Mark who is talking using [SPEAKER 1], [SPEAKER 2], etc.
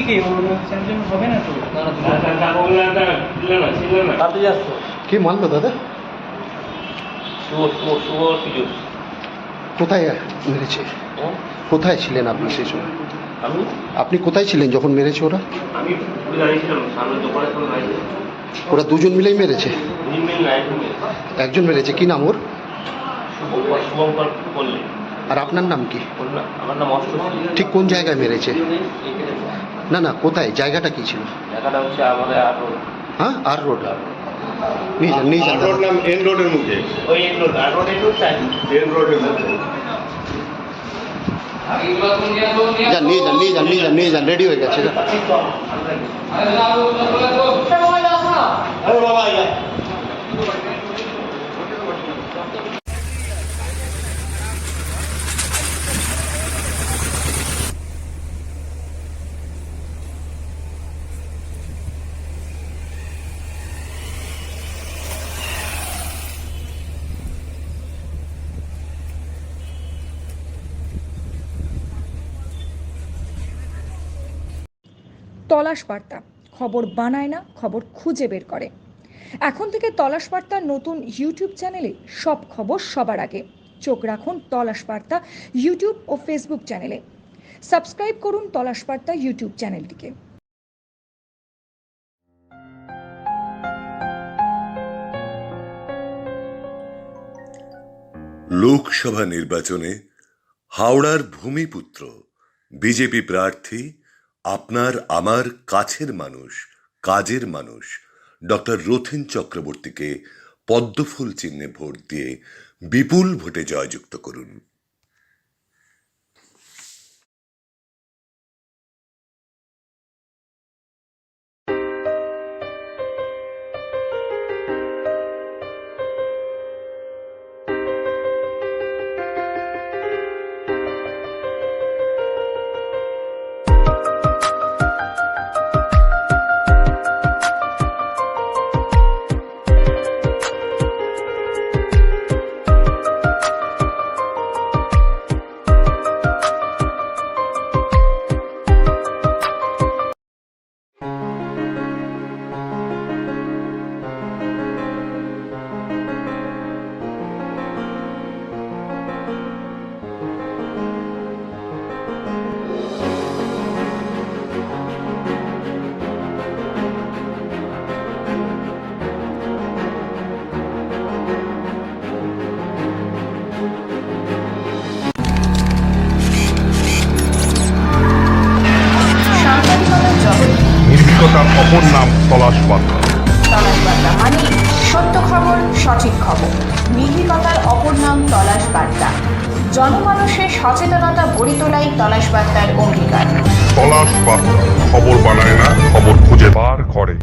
[SPEAKER 1] কে ওর channel হবে না তো?
[SPEAKER 2] কি মানলো দাদা? কোথায় মেরেছে? কোথায় ছিলেন আপনি সেই সময়? আপনি কোথায় ছিলেন যখন মেরেছে ওরা? ওরা দুজন মিলেই মেরেছে? একজন মেরেছে। কি নাম ওর? আর আপনার নাম কি?
[SPEAKER 3] আমার নাম অষ্টম।
[SPEAKER 2] ঠিক কোন জায়গায় মেরেছে? না না, কোথায়? জায়গাটা কি ছিল?
[SPEAKER 3] জায়গাটা হচ্ছে আমাদের আর রোড।
[SPEAKER 2] হ্যাঁ, আর রোড। নিয়ে যান, নিয়ে যান।
[SPEAKER 4] এন রোডের মুখে।
[SPEAKER 3] ওই এন রোড, আর রোড
[SPEAKER 4] এন রোডের মুখে।
[SPEAKER 2] যান, নিয়ে যান, নিয়ে যান, নিয়ে যান, নিয়ে যান। রেডি হয়ে গেছে।
[SPEAKER 5] তলাশ বার্তা খবর বানায় না, খবর খুঁজে বের করে। এখন থেকে তলাশ বার্তার নতুন ইউটিউব চ্যানেলে সব খবর সবার আগে। চোখ রাখুন তলাশ বার্তা ইউটিউব ও ফেসবুক চ্যানেলে। সাবস্ক্রাইব করুন তলাশ বার্তা ইউটিউব চ্যানেলটিকে।
[SPEAKER 6] লোকসভা নির্বাচনে হাওড়ার ভূমিপুত্র বিজেপি প্রার্থী, আপনার আমার কাছের মানুষ, কাজের মানুষ ডক্টর রথীন চক্রবর্তীকে পদ্মফুল চিহ্নে ভোট দিয়ে বিপুল ভোটে জয়যুক্ত করুন।
[SPEAKER 7] নির্ভীকতার অপর নাম তলাশ বার্তা।
[SPEAKER 8] তলাশ বার্তা মানে সত্য খবর, সঠিক খবর। নির্ভীকতার অপর নাম তলাশ বার্তা। জনমানুষের সচেতনতা গড়ে তোলাই তলাশ বার্তার অঙ্গীকার।
[SPEAKER 7] তলাশ বার্তা খবর বানায় না, খবর খুঁজে বার করে।